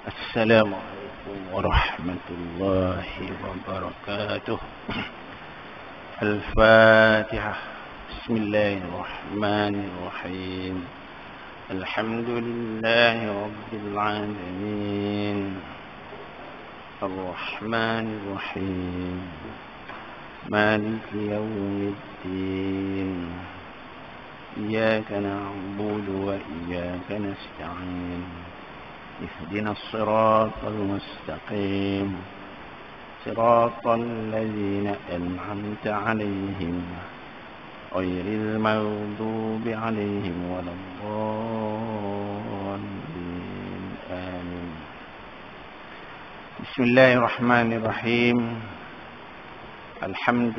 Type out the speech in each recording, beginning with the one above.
السلام عليكم ورحمة الله وبركاته. الفاتحة. بسم الله الرحمن الرحيم. الحمد لله رب العالمين الرحمن الرحيم مالك يوم الدين إياك نعبد وإياك نستعين اهدنا الصراط المستقيم صراط الذين أنعمت عليهم غير المغضوب عليهم ولا الضالين آمين. بسم الله الرحمن الرحيم. الحمد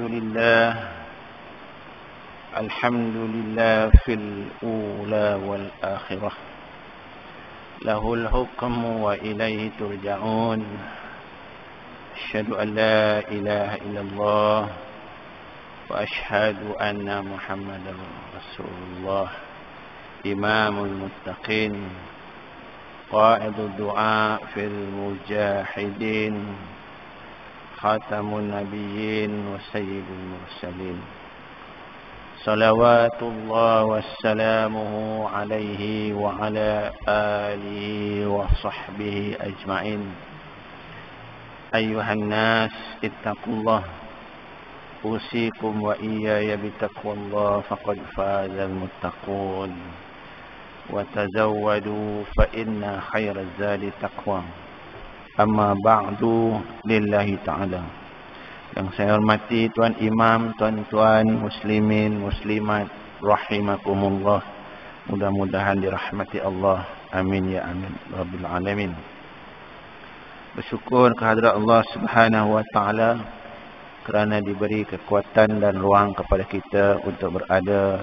لله في الأولى والآخرة، له الحكم وإليه ترجعون. أشهد أن لا إله إلا الله وأشهد أن محمدا رسول الله، إمام المتقين، قائد الدعاء في المجاهدين، خاتم النبيين وسيد المرسلين، صلوات الله وسلامه عليه وعلى آله وصحبه أجمعين. أيها الناس اتقوا الله، أوصيكم وإياي بتقوى الله فقد فاز المتقون. وتزودوا فإن خير الزاد تقوى. أما بعد لله تعالى. Yang saya hormati Tuan Imam, tuan-tuan muslimin, muslimat, rahimakumullah. Mudah-mudahan dirahmati Allah. Amin ya amin rabbil alamin. Bersyukur kehadrat Allah Subhanahu wa taala kerana diberi kekuatan dan ruang kepada kita untuk berada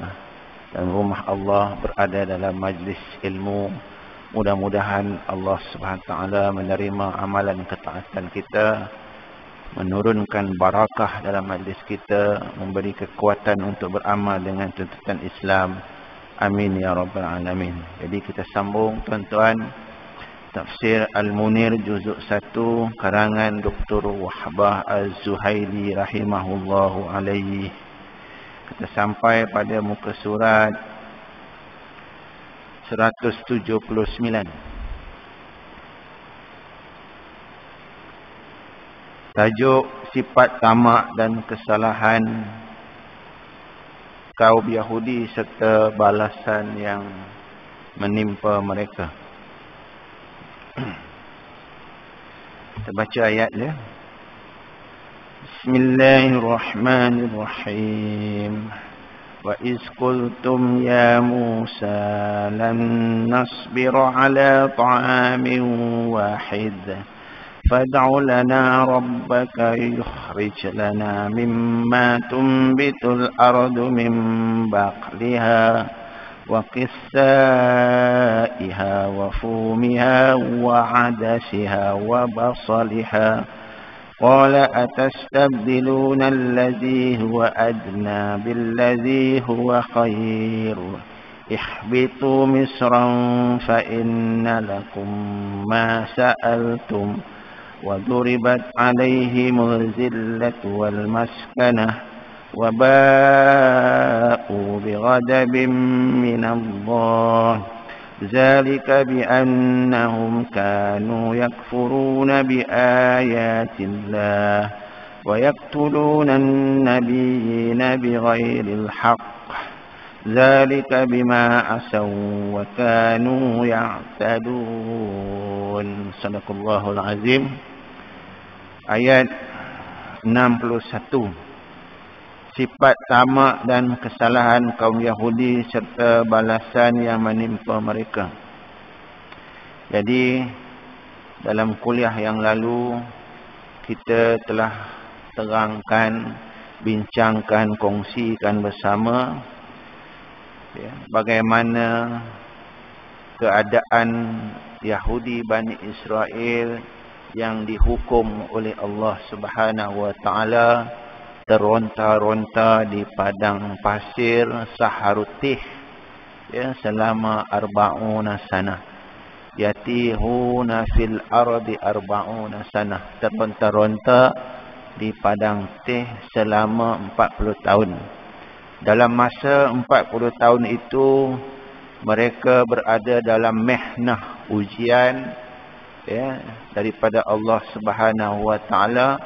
dalam rumah Allah, berada dalam majlis ilmu. Mudah-mudahan Allah Subhanahu wa taala menerima amalan ketaatan kita, menurunkan barakah dalam majlis kita, memberi kekuatan untuk beramal dengan tuntutan Islam. Amin ya rabbal alamin. Jadi kita sambung tuan-tuan Tafsir Al-Munir juzuk 1 karangan Dr. Wahbah Az-Zuhaili rahimahullahu alaihi. Kita sampai pada muka surat 179. Tajuk sifat tamak dan kesalahan kaum Yahudi serta balasan yang menimpa mereka. Kita baca ayat dia. Bismillahirrahmanirrahim. Wa iz qultum ya Musa lan nasbira ala ta'amin wahid فادع لنا ربك يخرج لنا مما تنبت الأرض من بقلها وقثائها وفومها وعدسها وبصلها قال أتستبدلون الذي هو أدنى بالذي هو خير اهبطوا مصرا فإن لكم ما سألتم وضربت عليهم الذلة والمسكنة وباءوا بغضب من الله ذلك بأنهم كانوا يكفرون بآيات الله ويقتلون النبيين بغير الحق ذلك بما عصوا وكانوا يعتدون. Sadaqallahul azim. Ayat 61. Sifat tamak dan kesalahan kaum Yahudi serta balasan yang menimpa mereka. Jadi dalam kuliah yang lalu kita telah terangkan, bincangkan, kongsikan bersama bagaimana keadaan Yahudi Bani Israel yang dihukum oleh Allah Subhanahu wa taala teronta-ronta di padang pasir Saharutih selama 40 sana. yatihuna fil ardi arba'una sanah, teronta-ronta di padang teh selama 40 tahun. Dalam masa 40 tahun itu mereka berada dalam mihnah, ujian ya, daripada Allah Subhanahu wa taala,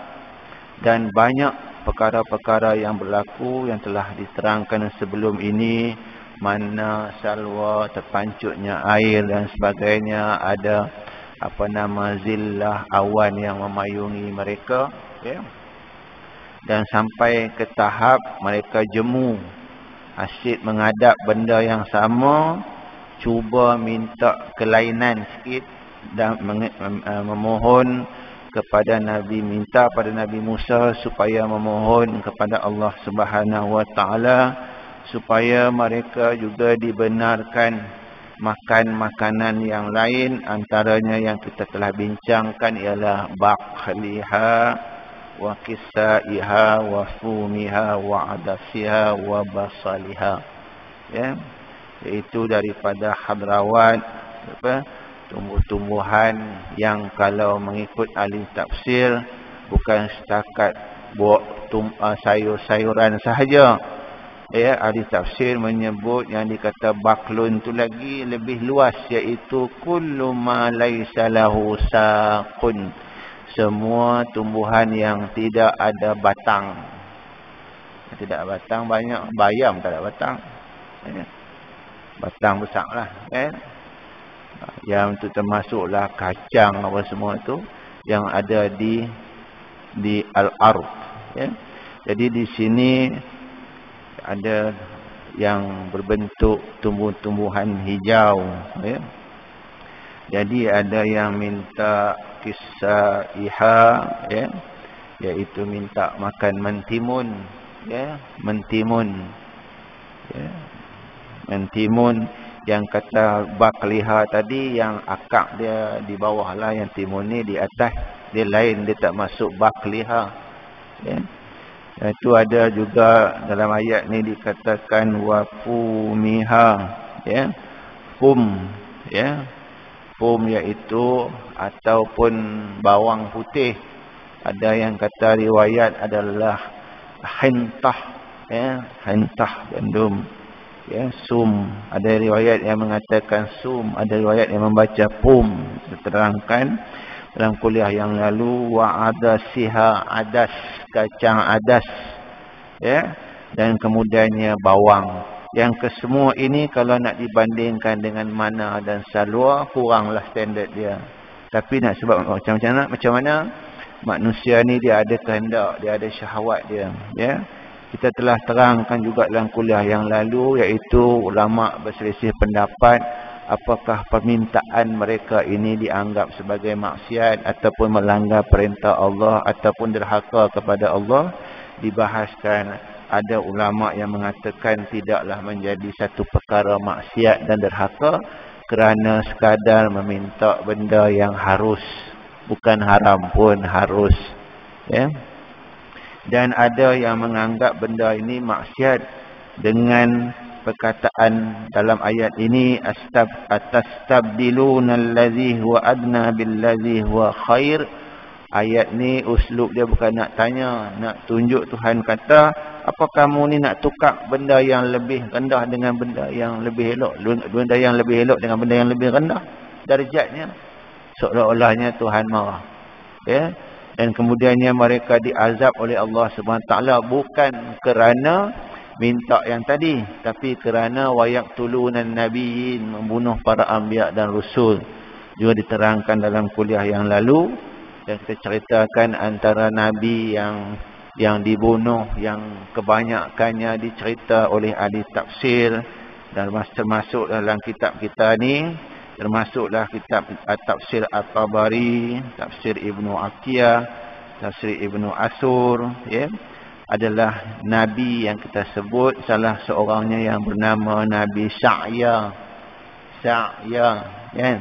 dan banyak perkara-perkara yang berlaku yang telah diterangkan sebelum ini, mana salwa, terpancutnya air dan sebagainya, ada zillah, awan yang memayungi mereka ya. Dan sampai ke tahap mereka jemu, asyik menghadap benda yang sama, cuba minta kelainan sikit dan memohon kepada Nabi, minta pada Nabi Musa supaya memohon kepada Allah Subhanahu wa taala supaya mereka juga dibenarkan makan makanan yang lain. Antaranya yang kita telah bincangkan ialah baqliha wa kisaiha wa fumiha wa adasiha wa basaliha ya, iaitu daripada hadrawat tumbuh-tumbuhan yang kalau mengikut ahli tafsir bukan setakat buah sayur-sayuran sahaja ya. Ahli tafsir menyebut yang dikata baklun tu lagi lebih luas, iaitu kullu ma laysa lahu saqun, semua tumbuhan yang tidak ada batang. Tidak ada batang banyak, bayam tak ada batang ya. Batang besarlah ya. Yang itu termasuklah kacang apa semua itu yang ada di al-ard ya. Jadi di sini ada yang berbentuk tumbuh-tumbuhan hijau ya. Jadi ada yang minta kisaiha ya, iaitu minta makan mentimun ya, mentimun ya. Mentimun yang kata bakliha tadi, yang akak dia di bawah lah, yang timun ni di atas, dia lain, dia tak masuk bakliha ya. Itu ada juga dalam ayat ni dikatakan wafumiha ya, fum ya, fum iaitu ataupun bawang putih. Ada yang kata riwayat adalah hintah ya, hintah gandum ya, sum. Ada riwayat yang mengatakan sum, ada riwayat yang membaca pum. Diterangkan dalam kuliah yang lalu, wa adasiha, adas, kacang adas ya, dan kemudiannya bawang. Yang kesemua ini kalau nak dibandingkan dengan mana dan salwa, kuranglah standard dia. Tapi nak sebab macam mana manusia ni dia ada kehendak, dia ada syahwat dia ya. Kita telah terangkan juga dalam kuliah yang lalu, iaitu ulama berselisih pendapat apakah permintaan mereka ini dianggap sebagai maksiat ataupun melanggar perintah Allah ataupun derhaka kepada Allah. Dibahaskan, ada ulama yang mengatakan tidaklah menjadi satu perkara maksiat dan derhaka kerana sekadar meminta benda yang harus, bukan haram pun, harus ya. Dan ada yang menganggap benda ini maksiat dengan perkataan dalam ayat ini, atastabdiluna allazi huwa adna billazi huwa khair. Ayat ni uslub dia bukan nak tanya, nak tunjuk Tuhan kata, apa kamu ni nak tukar benda yang lebih rendah dengan benda yang lebih elok, benda yang lebih elok dengan benda yang lebih rendah darjatnya. Seolah-olahnya Tuhan marah ya. Dan kemudiannya mereka diazab oleh Allah SWT bukan kerana minta yang tadi, tapi kerana wayaqtulunan nabiyyin, membunuh para anbiya dan rasul. Juga diterangkan dalam kuliah yang lalu, dan kita ceritakan antara nabi yang dibunuh, yang kebanyakannya dicerita oleh ahli tafsir, dan termasuk dalam kitab kita ni, termasuklah kitab Tafsir At-Tabari, Tafsir Ibnu Atiyah, Tafsir Ibnu Asur ya. Adalah nabi yang kita sebut, salah seorangnya yang bernama Nabi Sa'ya kan.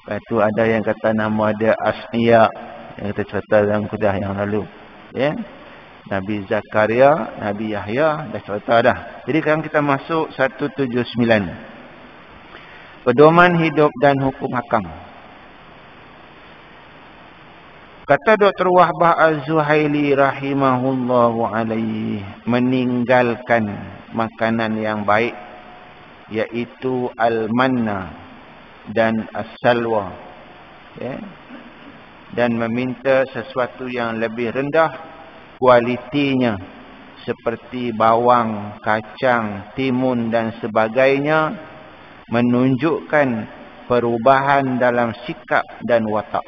Lepas tu ada yang kata nama dia As'iya, yang kita cerita dalam kuliah yang lalu ya. Nabi Zakaria, Nabi Yahya dah cerita dah. Jadi sekarang kita masuk 179, pedoman hidup dan hukum hakam. Kata Dr. Wahbah Az-Zuhaili rahimahullahu alaihi, meninggalkan makanan yang baik, iaitu al-manna dan as-salwa, ya, dan meminta sesuatu yang lebih rendah kualitinya, seperti bawang, kacang, timun dan sebagainya, menunjukkan perubahan dalam sikap dan watak.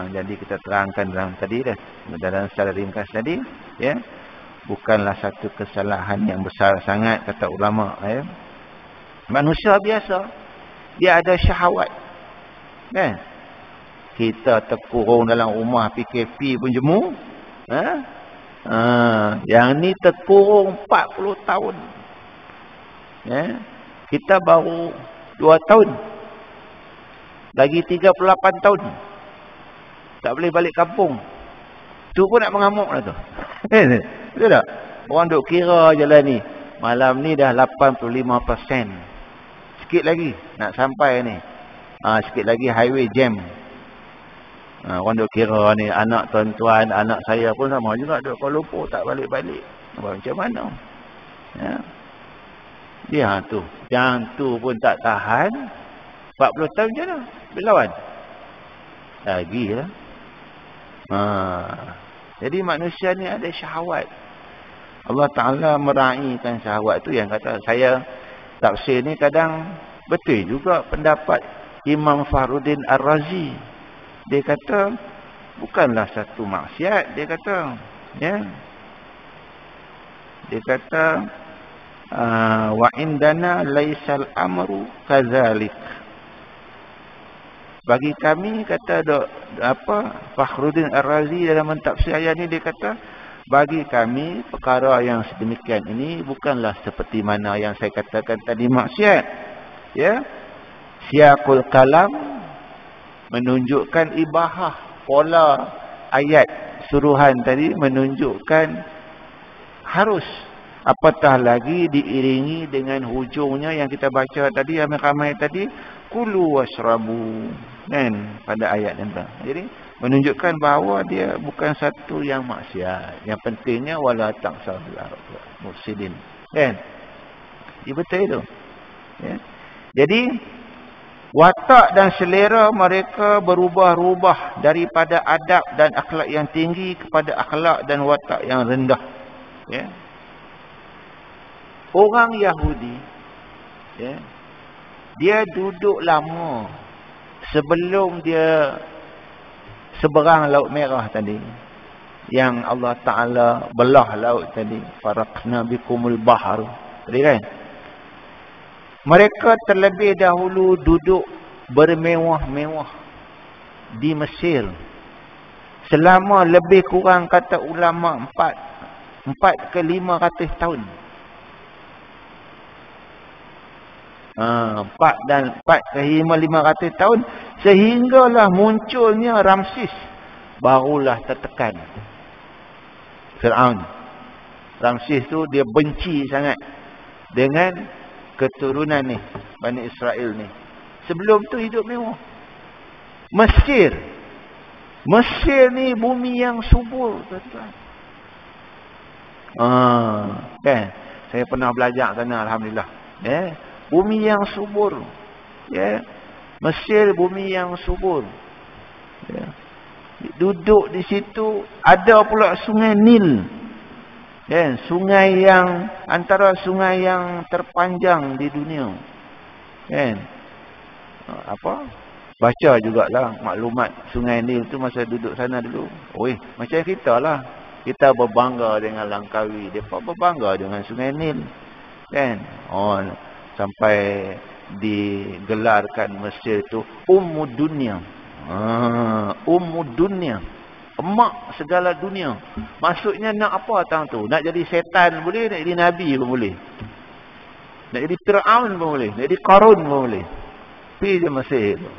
Jadi kita terangkan dalam secara ringkas tadi, ya, bukanlah satu kesalahan yang besar sangat, kata ulama, ya. Manusia biasa, dia ada syahwat, kan? Kita terkurung dalam rumah PKP pun jemu, yang ni terkurung 40 tahun, ya. Kita baru 2 tahun, lagi 38 tahun tak boleh balik kampung. Tu pun nak mengamuk lah tu. Betul tak? Orang duk kira jalan ni, malam ni dah 85%. Sikit lagi nak sampai ni. Sikit lagi highway jam. Orang duk kira ni, anak tuan-tuan, anak saya pun sama juga duk Kuala Lumpur tak balik-balik. Macam mana? Ya. Dia tu. Yang tu pun tak tahan. 40 tahun je lah. Bila lawan? Lagi lah. Jadi manusia ni ada syahwat. Allah Ta'ala meraihkan syahwat tu. Yang kata saya tafsir ni kadang betul juga pendapat Imam Fakhruddin Ar-Razi. Dia kata bukanlah satu maksiat. Dia kata, ya, dia kata wa indana laisal amru kadzalik. Bagi kami, kata Fakhruddin Ar-Razi dalam mentafsir ayat ni, dia kata bagi kami perkara yang sedemikian ini bukanlah seperti mana yang saya katakan tadi maksiat, ya. Siyaqul kalam menunjukkan ibahah, pola ayat suruhan tadi menunjukkan harus, apatah lagi diiringi dengan hujungnya yang kita baca tadi, ramai-ramai tadi, kulu washrabu, kan, pada ayat yang tu. Jadi menunjukkan bahawa dia bukan satu yang maksiat. Yang pentingnya wala taqsafil mufsidin, kan? Dia betul itu, ya. Jadi watak dan selera mereka berubah-ubah daripada adab dan akhlak yang tinggi kepada akhlak dan watak yang rendah, ya. Orang Yahudi, ya, dia duduk lama sebelum dia seberang Laut Merah tadi, yang Allah Ta'ala belah laut tadi, faraqna bikumul bahar tadi, kan. Mereka terlebih dahulu duduk bermewah-mewah di Mesir selama lebih kurang, kata ulama, 4 ke 500 tahun. 4 ke 500 tahun, sehinggalah munculnya Ramsis, barulah tertekan Fir'aun. Ramsis tu dia benci sangat dengan keturunan ni, Bani Israel ni. Sebelum tu hidup mewah. Mesir ni bumi yang subur, tuan-tuan. Kan? Saya pernah belajar sana, alhamdulillah. Bumi yang subur, ya. Mesir bumi yang subur, ya. Duduk di situ, ada pula sungai Nil, ya, sungai yang antara sungai yang terpanjang di dunia, kan. Baca jugalah maklumat sungai Nil tu masa duduk sana dulu. Macam kita lah, kita berbangga dengan Langkawi, depa berbangga dengan sungai Nil, kan. Sampai digelarkan Mesir tu Ummud Dunia. Ummud Dunia, emak segala dunia. Maksudnya nak apa tang tu? Nak jadi setan boleh, nak jadi nabi pun boleh. Nak jadi Fir'aun pun boleh, nak jadi Qarun pun boleh. Pergi je Mesir tu,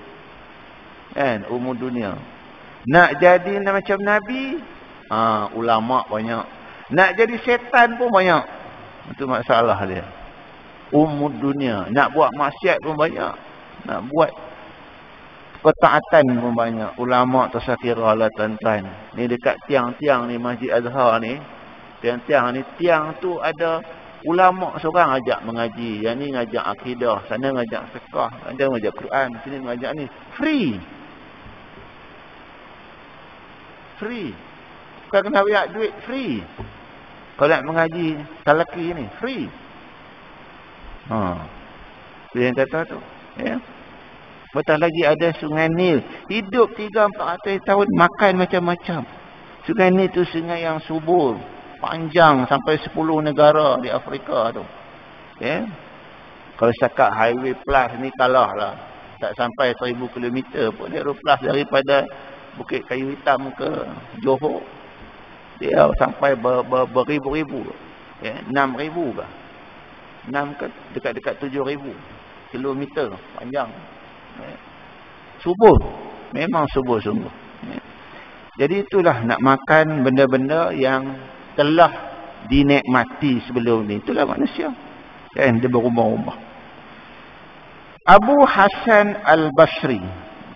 kan, Ummud Dunia. Nak jadi macam nabi, ulama banyak. Nak jadi setan pun banyak. Itu masalah dia. Ummud Dunia. Nak buat maksiat pun banyak. Nak buat ketaatan pun banyak. Ulama tak kira lah tuan-tuan. Ni dekat tiang-tiang ni Masjid Azhar ni. Tiang-tiang ni, tiang tu ada ulama seorang ajak mengaji. Yang ni ngajak akidah. Sana ngajak fiqh. Ada ngajak Quran. Sini ngajak ni. Free. Free. Bukan kena bayar duit. Free. Kalau nak mengaji talaki ni. Free. Dia yang kata tu. Ya. Betul lagi ada Sungai Nil. Hidup 300-400 tahun. Makan macam-macam. Sungai Nil tu sungai yang subur. Panjang sampai 10 negara di Afrika tu. Ya. Kalau cakap highway plus ni kalah lah. Tak sampai 1000 km pun. Dia plus daripada Bukit Kayu Hitam ke Johor. Dia sampai beribu-ribu. Ya. 6,000 ke. 6 ke dekat-dekat 7,000 kilometer panjang. Ya. Subur. Memang subur sungguh. Ya. Jadi itulah nak makan benda-benda yang telah dinikmati sebelum ni. Itulah manusia. Kan dia berubah-ubah. Abu Hasan Al-Basri.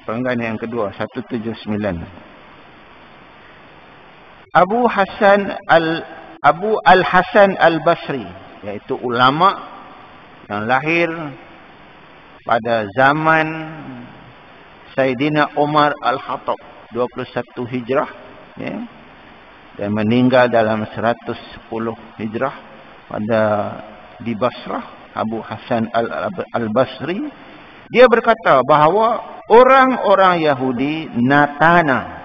Penggan yang kedua 179. Abu Al-Hasan Al-Basri, iaitu ulama yang lahir pada zaman Sayyidina Umar Al-Khattab 21 Hijrah, ya, dan meninggal dalam 110 Hijrah pada di Basrah. Abu Hasan Al-Basri, dia berkata bahawa orang-orang Yahudi Natana,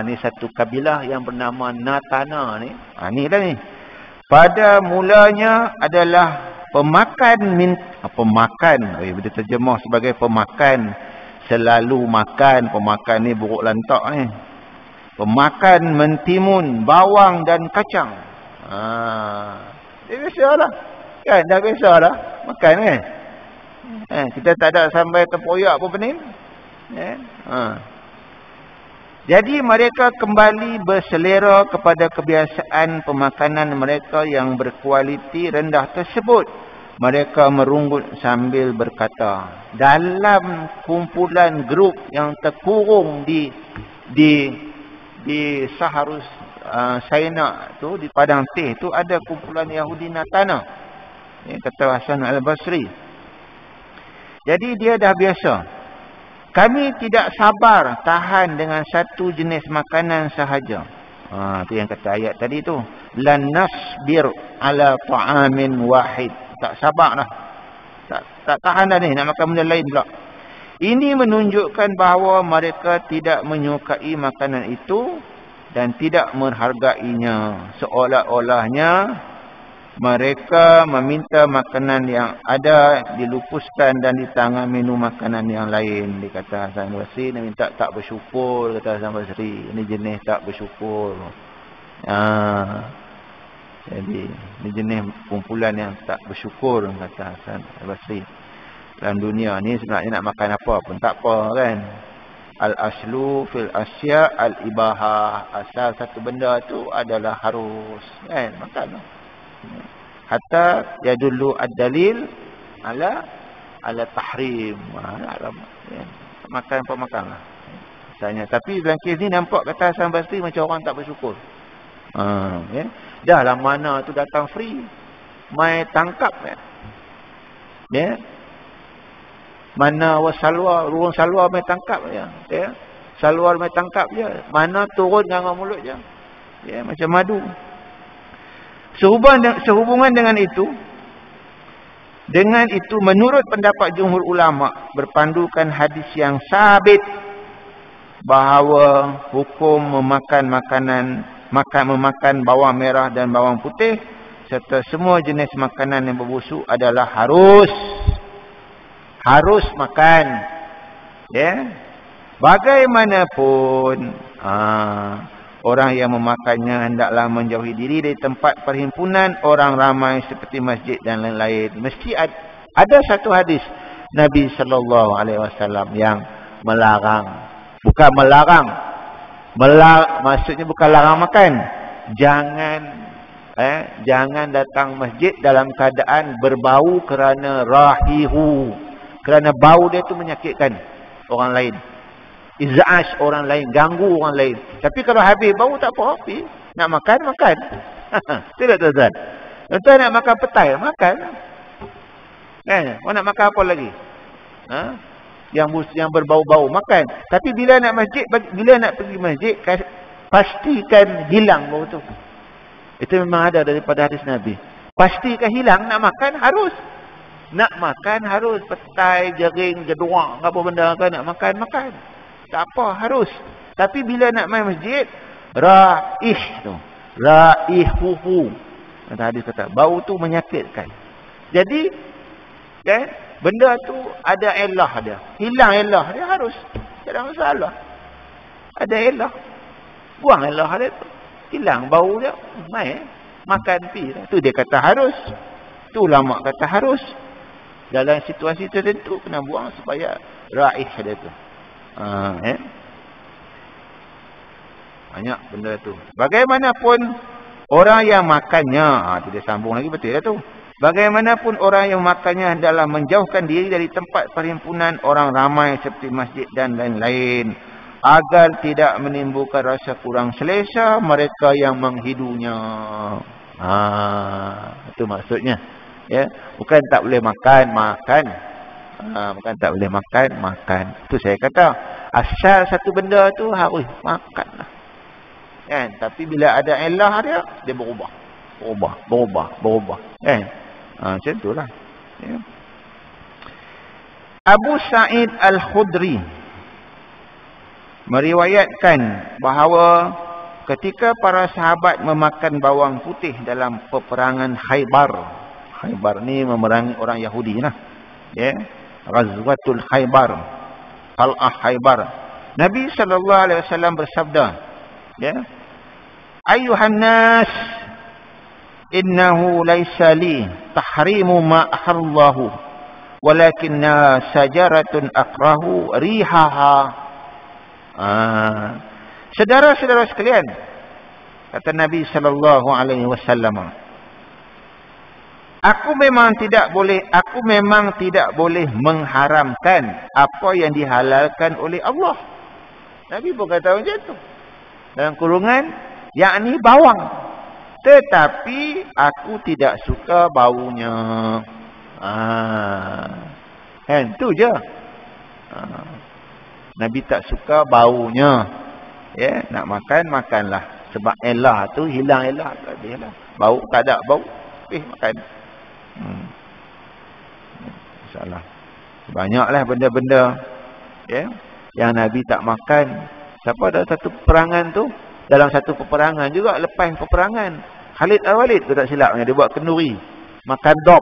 ni satu kabilah yang bernama Natana ni. Ni dah ni. Pada mulanya adalah pemakan boleh terjemah sebagai pemakan, selalu makan. Pemakan ni buruk lantak ni. Pemakan mentimun, bawang dan kacang. Dia biasalah. Kan dah biasalah makan kan. Kita tak ada sampai tempoyak pun pening. Jadi mereka kembali berselera kepada kebiasaan pemakanan mereka yang berkualiti rendah tersebut. Mereka merunggut sambil berkata, dalam kumpulan grup yang terkurung di Saharus Saina tu, di Padang Teh tu, ada kumpulan Yahudi Natana. Kata Hasan Al-Basri. Jadi dia dah biasa. Kami tidak sabar tahan dengan satu jenis makanan sahaja. Itu yang kata ayat tadi tu. Lan nasbir ala ta'amin wahid. Tak sabar dah. Tak tahan dah ni. Nak makan benda lain pula. Ini menunjukkan bahawa mereka tidak menyukai makanan itu dan tidak menghargainya. Seolah-olahnya mereka meminta makanan yang ada dilupuskan dan di tangan minum makanan yang lain. Dia kata Hasan Basri, dia minta tak bersyukur. Kata Hasan Basri, ini jenis tak bersyukur. Jadi ini jenis kumpulan yang tak bersyukur, kata Hasan Basri. Dalam dunia ni sebenarnya nak makan apa pun tak apa kan. Al-aslu fil asya al-ibahah. Asal satu benda tu adalah harus kan, makan. Hatta yadullu ad-dalil ala tahrim. Makan apa makanlah. Misalnya, tapi dalam kes ni nampak kata Hasan Basri macam orang tak bersyukur. Ya. Dah lah mana tu datang free. Mai tangkap ya. Ya. Mana ruang salwa mai tangkap ya. Ya. Salwa mai tangkap je. Mana turun dengan mulut je. Ya, macam madu. Sehubungan dengan itu, menurut pendapat jumhur ulama, berpandukan hadis yang sabit bahawa hukum memakan bawang merah dan bawang putih serta semua jenis makanan yang berbusuk adalah harus makan. Ya. Bagaimanapun orang yang memakannya hendaklah menjauhi diri dari tempat perhimpunan orang ramai seperti masjid dan lain-lain. Mesti ada satu hadis Nabi SAW yang melarang. Bukan melarang. Maksudnya bukan larang makan. Jangan datang masjid dalam keadaan berbau kerana rahihu. Kerana bau dia tu menyakitkan orang lain. iz'aj orang lain, ganggu orang lain. Tapi kalau habis bau tak apa, habis. Nak makan, makan. Tidak, tuan-tuan. Tuan-tuan nak makan petai, makan. Orang nak makan apa lagi? Yang berbau-bau, makan. Tapi bila nak pergi masjid, pastikan hilang bau tu. Itu memang ada daripada hadis Nabi. Pastikan hilang, nak makan harus. Nak makan harus. Petai, jering, jeduang, apa benda kan nak makan, makan. Tak apa, harus. Tapi bila nak main masjid, ra'ih tu. Ra'ihuhu. Hadis kata, bau tu menyakitkan. Jadi, benda tu ada elah dia. Hilang elah dia harus. Tak ada masalah. Ada elah. Buang elah dia tu. Hilang bau dia. Makan pi. Tu dia kata harus. Tu ulama kata harus. Dalam situasi tertentu kena buang supaya raih dia tu. Banyak benda tu. Bagaimanapun orang yang makannya, tu dia sambung lagi, betul lah tu. Bagaimanapun orang yang makannya adalah menjauhkan diri dari tempat perhimpunan orang ramai seperti masjid dan lain-lain, agar tidak menimbulkan rasa kurang selesa mereka yang menghidunya. Itu maksudnya. Ya, bukan tak boleh makan, makan. Bukan tak boleh makan, makan. Itu saya kata, asal satu benda tu harus makanlah. Kan? Tapi bila ada elah dia berubah. Berubah. Macam itulah. Ya. Abu Sa'id Al-Khudri meriwayatkan bahawa ketika para sahabat memakan bawang putih dalam peperangan Khaybar. Khaybar ni memerangi orang Yahudi lah. Ya. Ghazwatul Khaybar. Qal'ah Khaybar. Nabi SAW bersabda, ya, Ayuhan nas, innahu laysa li tahrimu ma ahallahu, walakinna sajaratun akrahu rihaha. Saudara-saudara sekalian, kata Nabi SAW, aku memang tidak boleh mengharamkan apa yang dihalalkan oleh Allah. Nabi pun kata macam tu. Dalam kurungan, yakni bawang. Tetapi aku tidak suka baunya. Itu je. Nabi tak suka baunya. Ya, nak makan, makanlah. Sebab elah tu, hilang elah. Bau, tak ada bau. Makan. Masalah. Banyaklah benda-benda, ya, yang Nabi tak makan. Siapa ada satu peperangan tu, dalam satu peperangan juga, lepas peperangan, Khalid Al-Walid tu tak silapnya, dia buat kenduri, makan dop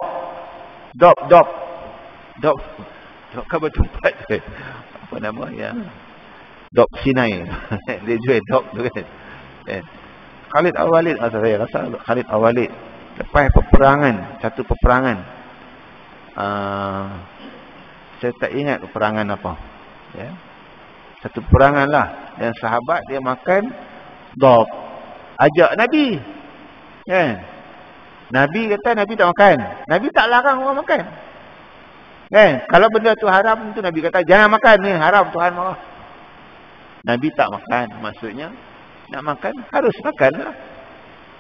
kan bertempat tu, apa nama ya, dop Sinai. Dia jual dop tu kan. Khalid Al-Walid, saya rasa Khalid Al-Walid lepas peperangan, satu peperangan, saya tak ingat peperangan apa, ya, satu peperangan lah, dan sahabat dia makan dop, ajak Nabi, kan? Nabi kata Nabi tak makan. Nabi tak larang orang makan, kan? Kalau benda tu haram tu Nabi kata jangan makan, ni haram, Tuhan marah. Nabi tak makan, maksudnya nak makan harus makan lah.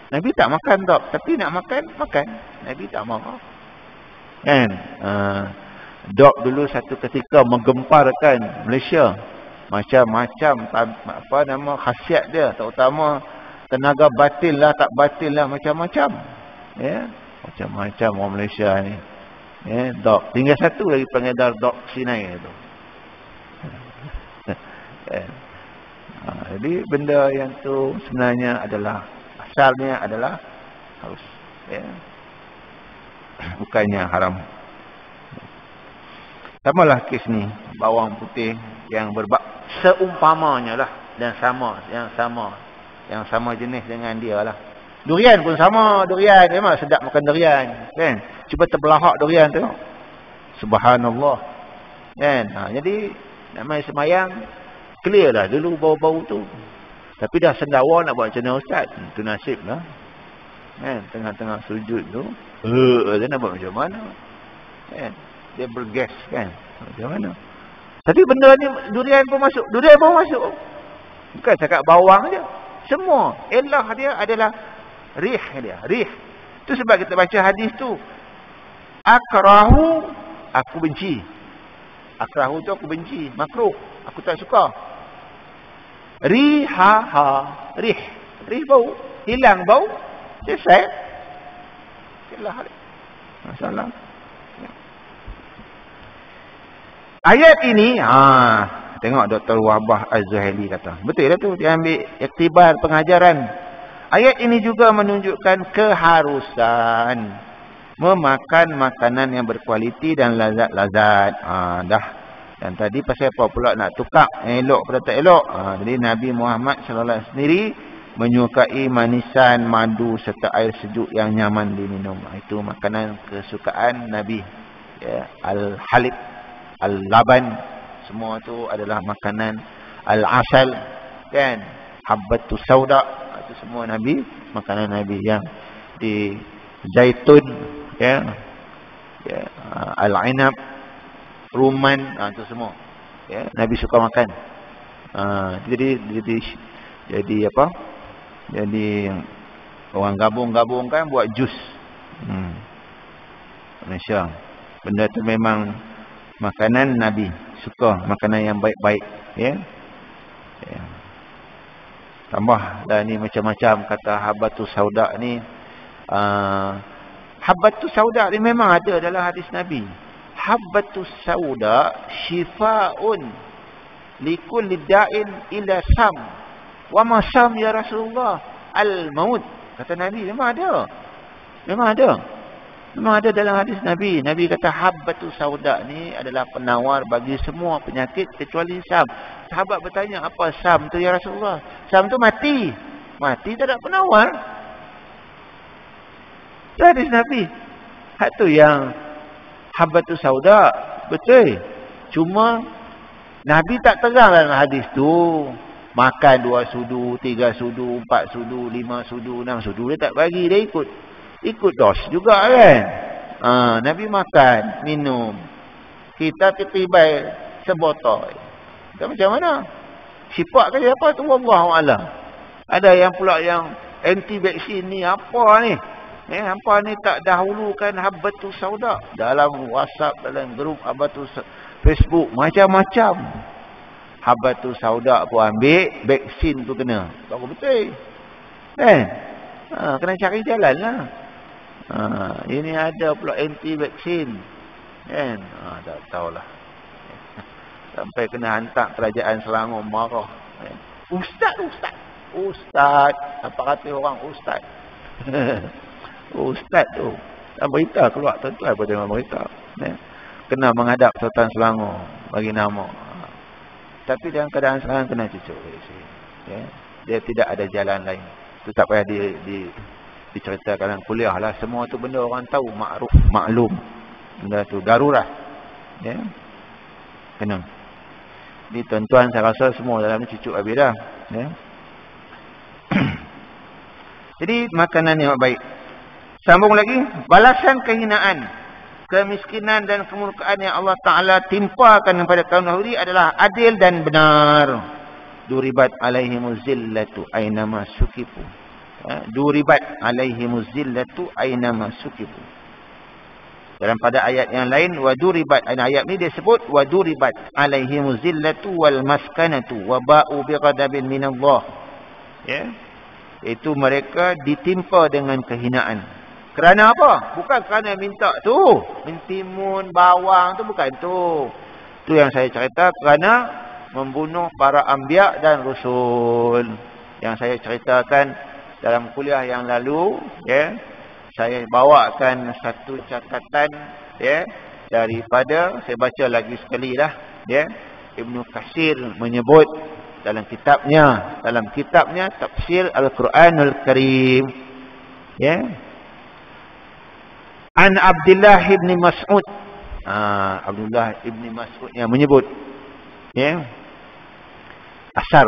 Nabi tak makan dok, tapi nak makan, makan. Nabi tak marah, kan? Dok dulu satu ketika menggemparkan Malaysia. Macam-macam apa nama khasiat dia, terutama tenaga batin lah, tak batin lah, macam-macam. Ya, macam-macam orang Malaysia ni. Ya, dok. Tinggal satu lagi pengedar dok Sinai tu. Jadi benda yang tu sebenarnya adalah, asalnya adalah harus, ya, bukannya haram. Samalah kes ni, bawang putih yang seumpamanya lah, dan yang sama jenis dengan dia lah. Durian pun sama, durian memang sedap makan durian, kan? Cuba terbelahak durian tengok, subhanallah, kan? Jadi nak main semayang clear dah dulu bau-bau tu. Tapi dah sendawa nak buat macam mana ustaz? Itu nasib lah, kan? Tengah-tengah sujud tu, dia nak buat macam mana, kan? Dia bergas, kan? Macam mana? Tapi benda ni durian pun masuk. Durian pun masuk. Bukan cakap bawang je. Semua. Elah dia adalah rih dia. Rih. Itu sebab kita baca hadis tu. Akrahu, aku benci. Akrahu tu aku benci. Makruh. Aku tak suka. Rihaha. Rih. Rih bau. Hilang bau. Selesai. Elah dia. Masalah. Ayat ini, tengok Dr. Wabah Az-Zuhaili kata. Betul lah tu, dia ambil iktibar pengajaran. Ayat ini juga menunjukkan keharusan memakan makanan yang berkualiti dan lazat-lazat. Dah. Dan tadi pasal apa pula nak tukar elok pada tak elok. Jadi Nabi Muhammad SAW sendiri menyukai manisan, madu serta air sejuk yang nyaman diminum. Itu makanan kesukaan Nabi. Ya, al-halib, al-laban, semua tu adalah makanan. Al-asal, kan, habbatus sauda, itu semua Nabi, makanan Nabi. Yang di zaitun, ya, ya, al-inab, ruman, itu semua, ya, Nabi suka makan. Jadi apa? Jadi orang gabung-gabung kan buat jus. Malaysia, benda tu memang makanan Nabi, suka makanan yang baik-baik, ya. Ya. Tambah dah ni macam-macam kata habbatus sauda ni. Habbatus sauda ni memang ada dalam hadis Nabi. Habbatus sauda shifaa'un likulli da'in ila sam. Wa ma sam ya Rasulullah? Al-maut. Kata Nabi, memang ada. Memang ada. Memang ada dalam hadis Nabi. Nabi kata habbatus sauda ni adalah penawar bagi semua penyakit kecuali sam. Sahabat bertanya, apa sam tu ya Rasulullah? Sam tu mati. Mati tak ada penawar. Itu hadis Nabi. Hak tu yang habbatus sauda. Betul. Cuma Nabi tak terang dalam hadis tu. Makan 2 sudu, 3 sudu, 4 sudu, 5 sudu, 6 sudu. Dia tak bagi, dia ikut dos juga kan. Nabi makan, minum. Kita tiba-tiba sebotol. Kita macam mana? Sifat kali apa tu Wallahualam. Ada yang pula yang anti vaksin ni apa ni? Hampa ni tak dahulukan habbatus sauda dalam WhatsApp, dalam grup habbatus Facebook, macam-macam. Habbatus sauda pun ambil, vaksin tu kena. Baru betul. Kan? Kena cari jalan lah. Ini ada pula anti vaksin. Kan? Tak tahulah. Sampai kena hantar kerajaan Selangor marah. Ustaz. Apa kata orang ustaz? Ustaz tu. Tak berita keluar tuan-tuan pada tengok berita. Kena menghadap Sultan Selangor bagi nama. Tapi dalam keadaan sekarang kena cucuk. Ya. Dia tidak ada jalan lain. Itu tak payah diceritakan dalam kuliah lah. Semua tu benda orang tahu. Ma'ruf, maklum. Benda tu darurat. Ya. Kena. Ni tuan-tuan saya rasa semua dalam ni cucuk habis dah. Ya. Jadi makanan yang baik. Sambung lagi. Balasan kehinaan, kemiskinan dan kemurkaan yang Allah Ta'ala timpakan kepada kaum dahulu adalah adil dan benar. Duribat alaihimuz zillatu aynama sukifu. Duribat alaihimuz zillatu aynama sukifu. Dalam pada ayat yang lain, wa duribat, ayat ni dia sebut wa duribat alaihimuz zillatu wal maskanatu wa ba'u bighadabin minallah. Ya. Itu mereka ditimpa dengan kehinaan. Kerana apa? Bukan kerana minta tu. Mentimun, bawang tu bukan tu. Tu yang saya cerita kerana membunuh para anbiya dan rasul. Yang saya ceritakan dalam kuliah yang lalu, ya. Saya bawakan satu catatan, ya, daripada, saya baca lagi sekali lah, ya. Ibnu Katsir menyebut dalam kitabnya Tafsir Al-Quranul Karim, ya. An Abdullah ibn Mas'ud. Abdullah ibn Mas'ud yang menyebut, ya. Asar.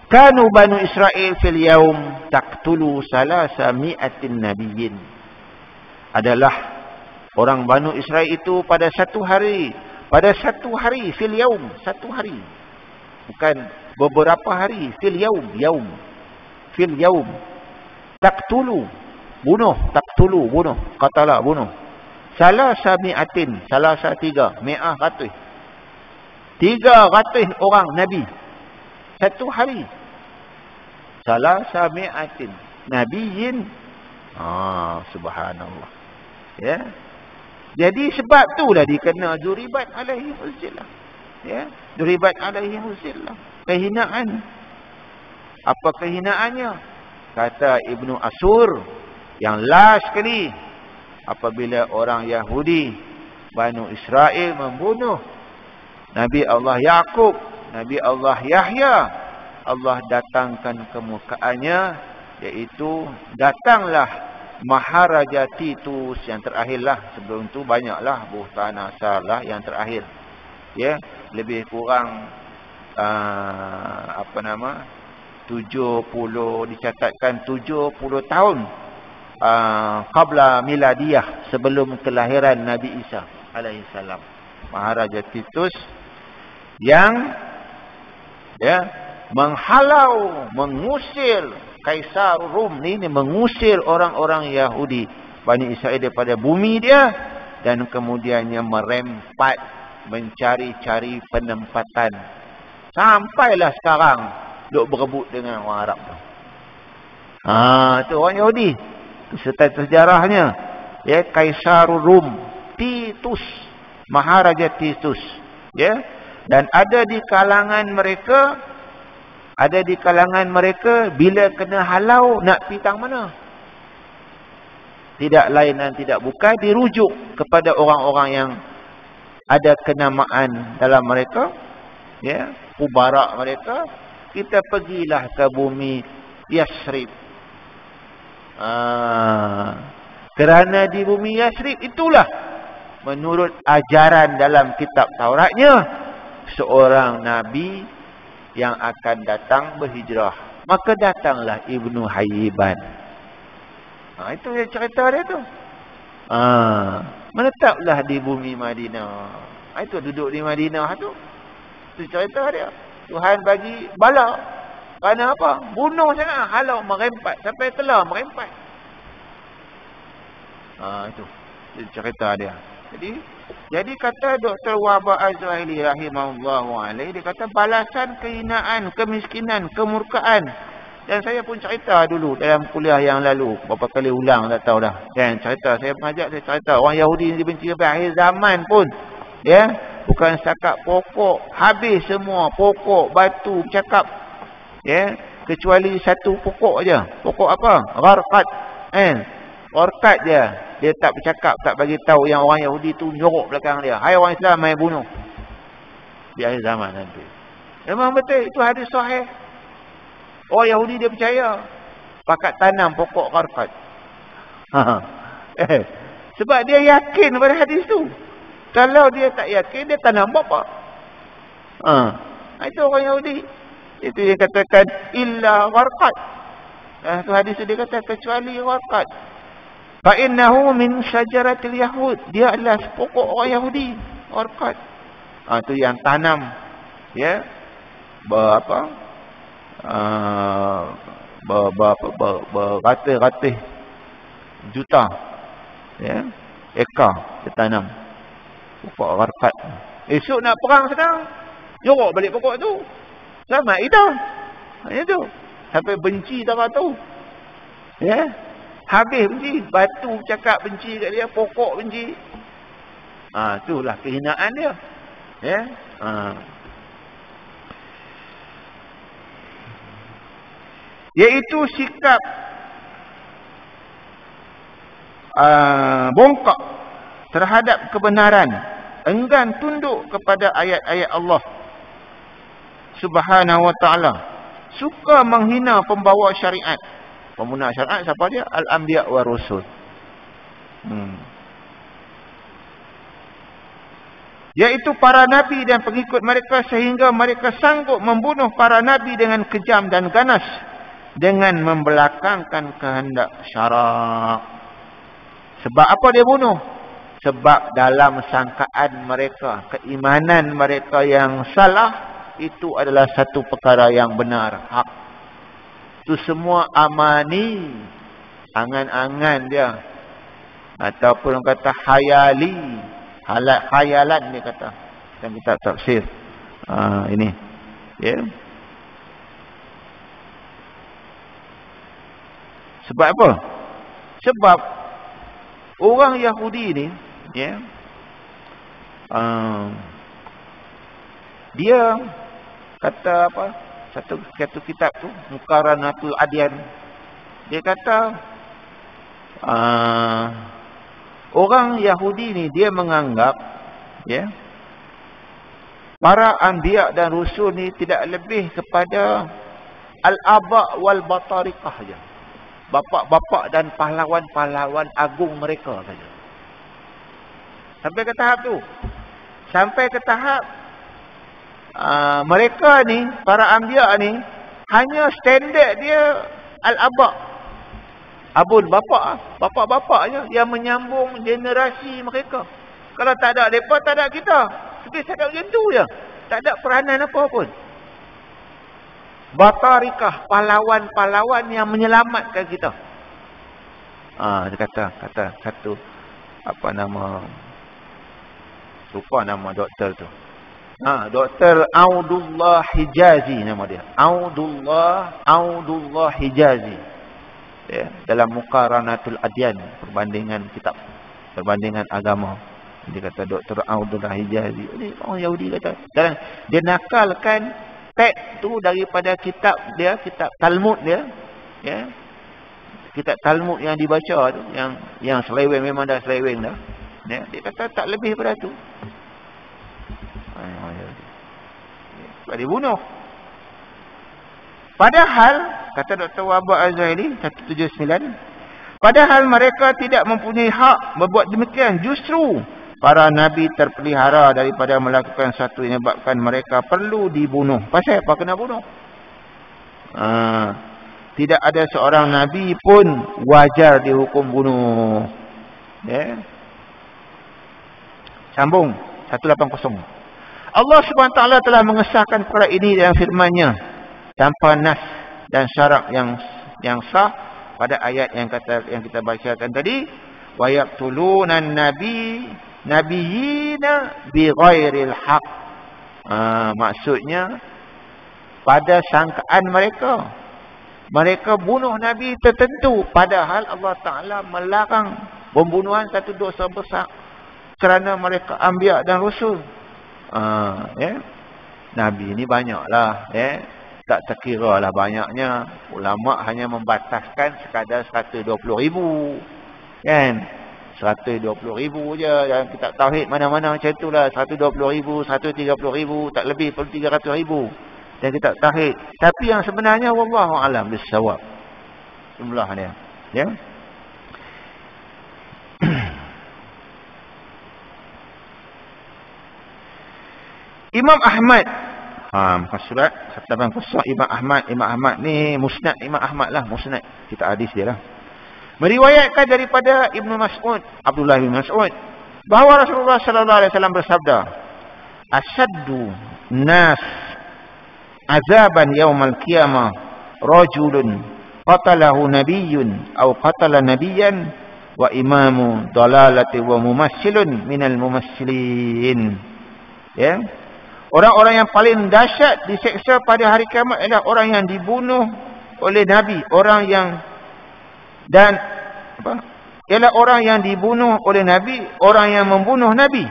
Kanu Banu Israel fil yaum taqtulu 300 nabiyyin. Adalah orang Banu Israel itu pada satu hari pada satu hari, fil yaum, satu hari. Bukan beberapa hari, fil yaum, yaum. Fil yaum. Taqtulu, bunuh, taqtulu, bunuh, qatala, bunuh. Salasa mi'atin, salasa 3, mi'ah ratus. 300 orang Nabi. Satu hari. Salasa mi'atin. Nabiyin. Subhanallah. Ya. Jadi sebab itulah dikena duribat alaihi zillah. Ya, duribat alaihi zillah. Kehinaan. Apa kehinaannya? Kata Ibnu Asur yang last sekali, apabila orang Yahudi Banu Israel membunuh Nabi Allah Yaqub, Nabi Allah Yahya, Allah datangkan kemukaannya, iaitu datanglah Maharaja Titus yang terakhirlah. Sebelum tu banyaklah Bukhtanasar lah yang terakhir. Ya, lebih kurang 70, dicatatkan 70 tahun qabla miladiyah, sebelum kelahiran Nabi Isa alaihi salam. Maharaja Titus yang menghalau, mengusir Kaisar Rom ni mengusir orang-orang Yahudi Bani Israel daripada bumi dia, dan kemudiannya merempat, mencari-cari penempatan. Sampailah sekarang duk berebut dengan orang Arab tu. Itu orang Yahudi. Serta sejarahnya, ya, Kaisar Rom Titus, Maharaja Titus, ya. Dan ada di kalangan mereka bila kena halau nak pitang mana? Tidak lain dan tidak bukan dirujuk kepada orang-orang yang ada kenamaan dalam mereka, ya, kubarak mereka. Kita pergilah ke bumi Yasrib. Kerana di bumi Yasrib itulah menurut ajaran dalam kitab Tauratnya seorang nabi yang akan datang berhijrah. Maka datanglah Ibnu Hayyiban. Itu yang cerita dia tu. Menetaplah di bumi Madinah. Itu duduk di Madinah tu. Itu cerita dia. Tuhan bagi bala. Kerana apa? Bunuh sangat, halau, merempat. Sampai telah merempat. Itu cerita dia. Jadi kata Dr. Wahbah Az-Zuhaili rahimahullahu alaihi, dia kata balasan kehinaan, kemiskinan, kemurkaan. Dan saya pun cerita dulu dalam kuliah yang lalu, berapa kali ulang tak tahu dah. Dan cerita saya mengajak, saya cerita orang Yahudi dibenci sampai akhir zaman pun. Ya, bukan setakat pokok, habis semua pokok, batu, cakap. Ya, kecuali satu pokok aja. Pokok apa? Gharqad. Gharqad je. Dia tak bercakap, tak bagi tahu yang orang Yahudi tu nyorok belakang dia. Hai orang Islam, mai bunuh. Di akhir zaman nanti. Memang betul, itu hadis sahih. Orang Yahudi dia percaya. Pakat tanam pokok gharqad. Sebab dia yakin pada hadis tu. Kalau dia tak yakin, dia tanam apa? Itu orang Yahudi. Itu yang katakan illa gharqad. Itu hadis tu dia kata kecuali gharqad. Fa'innahu min syajaratil Yahud. Dia adalah pokok orang Yahudi. Gharqad. Itu yang tanam. Ya. Beratus-ratus juta. Ya. Ekar dia tanam. Pokok gharqad. Esok nak perang sedang. Jorok balik pokok tu. Selamat kita. Itu. Sampai benci tak tahu. Ya. Habis benci, batu cakap benci kat dia, pokok benci. Itulah kehinaan dia. Ya. Iaitu sikap bongkak terhadap kebenaran, enggan tunduk kepada ayat-ayat Allah Subhanahu wa ta'ala, suka menghina pembawa syariat. Pembunuh syariat siapa dia? Al-Anbiya wa Rusul. Yaitu para nabi dan pengikut mereka, sehingga mereka sanggup membunuh para nabi dengan kejam dan ganas, dengan membelakangkan kehendak syarak. Sebab apa dia bunuh? Sebab dalam sangkaan mereka, keimanan mereka yang salah, itu adalah satu perkara yang benar, hak. Itu semua amani, angan-angan dia. Ataupun kata khayali, khayalan dia kata. Dan kita tafsir. Ini. Ya. Sebab apa? Sebab orang Yahudi ni, ya, dia kata apa? Satu kitab tu, Muqaranatul Adyan. Dia kata orang Yahudi ni dia menganggap, ya, para anbiya dan rasul ni tidak lebih kepada al-aba wal batarikah saja. Bapak-bapak dan pahlawan-pahlawan agung mereka saja. Sampai ke tahap tu. Sampai ke tahap mereka ni, para anbiya ni, hanya standard dia al-aba. Abun, bapak-bapaknya yang menyambung generasi mereka. Kalau tak ada mereka, tak ada kita. Tapi saya macam tu je. Tak ada peranan apa pun. Batarikah, pahlawan-pahlawan yang menyelamatkan kita. Dia kata satu, apa nama, lupa nama doktor tu. Doktor Audullah Hijazi nama dia. Audullah Hijazi. Ya, dalam Muqaranatul Adyan, perbandingan kitab, perbandingan agama. Dia kata Dr. Audullah Hijazi. Ini orang Yahudi kata. Dan dia nakalkan teks tu daripada kitab dia, kitab Talmud dia. Ya. Kitab Talmud yang dibaca tu, yang seleweng, memang dah seleweng dah. Ya, dia kata tak lebih daripada tu. Sebab dibunuh. Padahal, kata Dr. Wahbah Az-Zaili 179, padahal mereka tidak mempunyai hak berbuat demikian. Justru para nabi terpelihara daripada melakukan sesuatu yang menyebabkan mereka perlu dibunuh. Pasal apa kena bunuh? Tidak ada seorang nabi pun wajar dihukum bunuh. Ya. Sambung 180. Allah SWT telah mengesahkan perkara ini dalam firman-Nya tanpa nas dan syarat yang sah pada ayat yang kita bacakan tadi. Wa yaqtulunan nabiyina bighairil haq. Maksudnya pada sangkaan mereka bunuh nabi tertentu, padahal Allah Taala melarang pembunuhan satu dosa besar kerana mereka anbiya dan rasul. Ya. Nabi ni banyaklah, ya. Tak terkira lah banyaknya. Ulama hanya membataskan sekadar 120,000. Kan? 120,000 je. Dalam kitab tauhid mana-mana macam itulah. 120,000, 130,000, tak lebih pun 300,000. Dan kitab tauhid. Tapi yang sebenarnya wallahu alam bisawab jumlah dia. Ya. Imam Ahmad, muka surat 180 Imam Ahmad ni musnad Imam Ahmad lah, musnad kita hadis dia lah. Meriwayatkan daripada Ibnu Mas'ud, Abdullah bin Mas'ud, bahawa Rasulullah sallallahu alaihi wasallam bersabda, asaddu nas azaban yaumal qiyamah rajulun qatalahu nabiyyun aw qatala nabiyyan wa imamu dalalati wa mumassilun minal mumassilin. Ya. Orang-orang yang paling dahsyat diseksa pada hari kiamat adalah orang yang dibunuh oleh nabi, orang yang ialah orang yang dibunuh oleh nabi, orang yang membunuh nabi.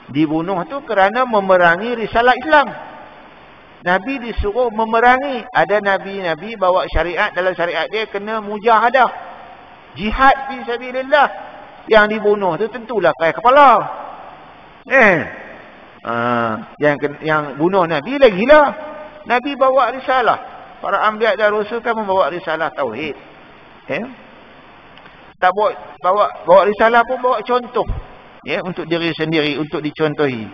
Dibunuh tu kerana memerangi risalah Islam. Nabi disuruh memerangi. Ada nabi-nabi bawa syariat, dalam syariat dia kena mujahadah, jihad fi sabilillah. Yang dibunuh tu tentulah kaya kepala. Yang bunuh Nabi lagi lah. Nabi bawa risalah. Para anbiya dan rasul kan membawa risalah tauhid. Tak bawa risalah pun bawa contoh. Ya, untuk diri sendiri, untuk dicontohi.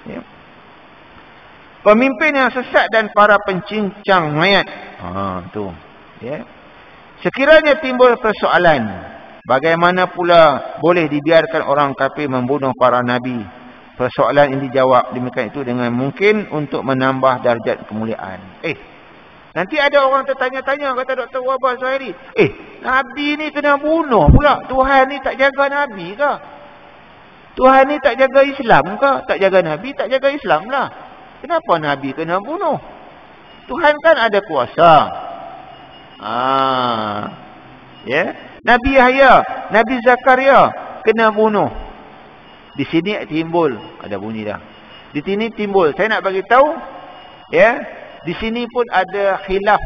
Ya. Pemimpin yang sesat dan para pencincang mayat. Tu. Ya. Sekiranya timbul persoalan Bagaimana pula boleh dibiarkan orang kafir membunuh para nabi? Persoalan ini dijawab demikian itu dengan mungkin untuk menambah darjat kemuliaan. Nanti ada orang tertanya-tanya, kata Dr. Wahbah Zahiri, Nabi ni kena bunuh pula. Tuhan ni tak jaga Nabi ke? Tuhan ni tak jaga Islam ke? Tak jaga Nabi, tak jaga Islam lah. Kenapa Nabi kena bunuh? Tuhan kan ada kuasa. Nabi Yahya, Nabi Zakaria kena bunuh. Di sini timbul, ada bunyi dah. Di sini timbul, saya nak bagi tahu, di sini pun ada khilaf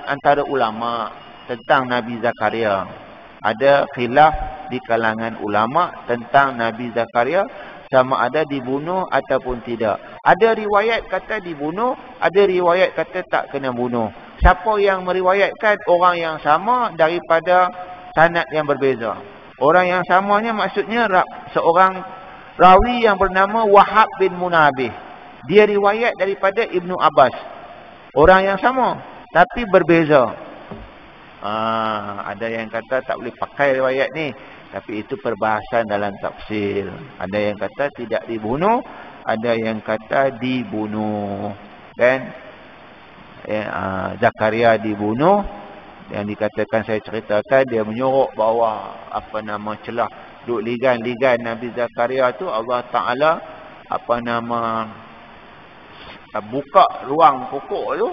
antara ulama tentang Nabi Zakaria. Ada khilaf di kalangan ulama tentang Nabi Zakaria sama ada dibunuh ataupun tidak. Ada riwayat kata dibunuh, ada riwayat kata tak kena bunuh. Siapa yang meriwayatkan? Orang yang sama daripada sanad yang berbeza. Orang yang samanya maksudnya seorang rawi yang bernama Wahab bin Munabih. Dia riwayat daripada Ibnu Abbas. Orang yang sama tapi berbeza. Ada yang kata tak boleh pakai riwayat ni, tapi itu perbahasan dalam tafsir. Ada yang kata tidak dibunuh, ada yang kata dibunuh. Dan Zakaria dibunuh. Yang dikatakan saya ceritakan, dia menyuruh bawa celah duk ligan Nabi Zakaria tu, Allah Ta'ala buka ruang pokok tu,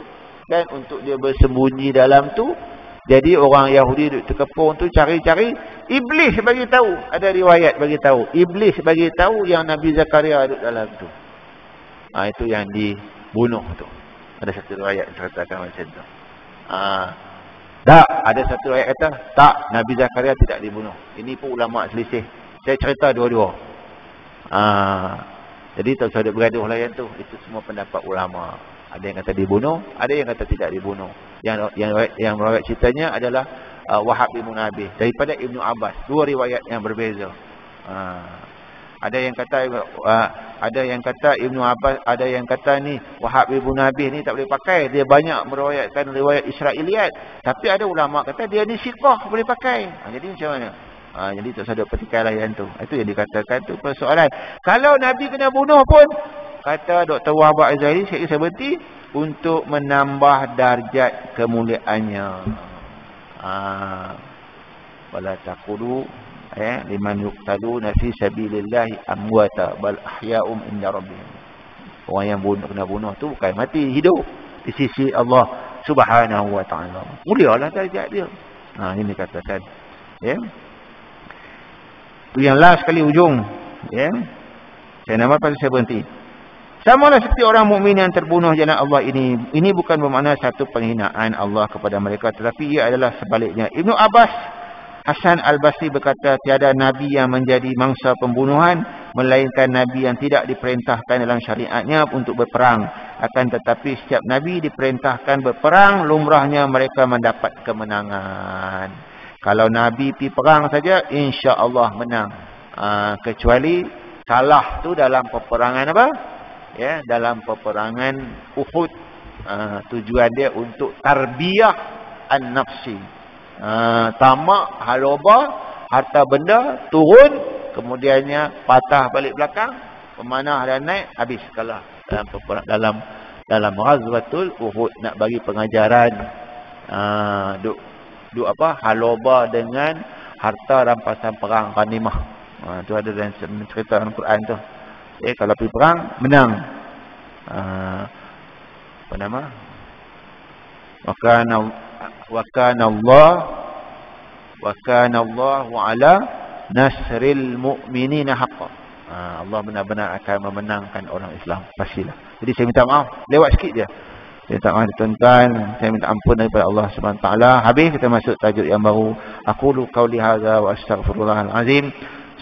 dan untuk dia bersembunyi dalam tu. Jadi orang Yahudi duduk terkepung tu cari-cari. Iblis bagi tahu, ada riwayat bagi tahu. Iblis bagi tahu yang Nabi Zakaria duduk dalam tu. Itu yang dibunuh tu. Ada satu riwayat ceritakan macam tu. Tak, ada satu riwayat kata tak, Nabi Zakaria tidak dibunuh. Ini pun ulama selisih. Saya cerita dua-dua. Jadi tak usah ada bergaduh lah yang tu. Itu semua pendapat ulama. Ada yang kata dibunuh, ada yang kata tidak dibunuh. Yang riwayat ceritanya adalah Wahab bin Munabih daripada Ibnu Abbas. Dua riwayat yang berbeza. Ada yang kata Ibnu Abbas, ada yang kata ni Wahab bin Munabih ni tak boleh pakai. Dia banyak meriwayatkan riwayat Israiliyat. Tapi ada ulama kata dia ni siqah, boleh pakai. Jadi macam mana? Jadi tak sadar petikai layan tu. Itu yang dikatakan tu persoalan. Kalau Nabi kena bunuh pun, kata Dr. Wahbah Zahiri, saya berhenti untuk menambah darjat kemuliaannya. Wala taqulu liman yuqtaluna fi sabilillahi amwata bal ahya'um inda rabbihim. Orang yang kena bunuh tu bukan mati, hidup di sisi Allah Subhanahu wa taala. Mulialah darjat dia. Ini katakan. Yang last sekali ujung. Saya nama pasal saya berhenti. Samalah seperti orang mukmin yang terbunuh jalan Allah ini. Ini bukan bermakna satu penghinaan Allah kepada mereka, tetapi ia adalah sebaliknya. Ibnu Abbas Hasan Al-Basri berkata, tiada Nabi yang menjadi mangsa pembunuhan, melainkan Nabi yang tidak diperintahkan dalam syariatnya untuk berperang. Akan tetapi setiap Nabi diperintahkan berperang, lumrahnya mereka mendapat kemenangan. Kalau Nabi pergi perang saja, insya Allah menang. Kecuali kalah tu dalam peperangan apa? Dalam peperangan Uhud. Tujuan dia untuk tarbiyah an-nafsi. Tamak, haloba, harta benda turun, kemudiannya patah balik belakang, pemanah dan naik, habis kalah dalam Ghazwatul Uhud. Nak bagi pengajaran haloba dengan harta rampasan perang ghanimah. Tu ada dalam cerita dalam Quran tu. Kalau pergi perang menang. Apa nama? Wa kana Allahu ala nasril mu'minina haqqan. Allah benar-benar akan memenangkan orang Islam, pastilah. Jadi saya minta maaf, lewat sikit je. Saya minta maaf tuan-tuan, saya minta ampun daripada Allah Subhanahu wa taala. Habis kita masuk tajuk yang baru. Aqulu qauli hadza wa astaghfirullahal azim.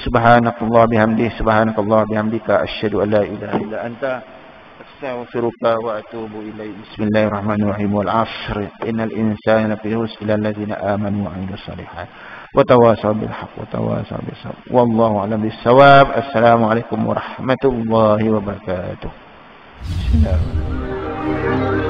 Subhanakallah bihamdika asyhadu an la ilaha illa anta astaghfiruka wa atubu ilaik. Bismillahirrahmanirrahim. Wal 'asr innal insana lafi khusr illa alladziina aamanu wa 'amilus shalihat wa tawassaw bil haqq wa tawassaw bis sabr. Wallahu a'lam bis-shawab. Assalamualaikum warahmatullahi wabarakatuh. Bismillahirrahmanirrahim.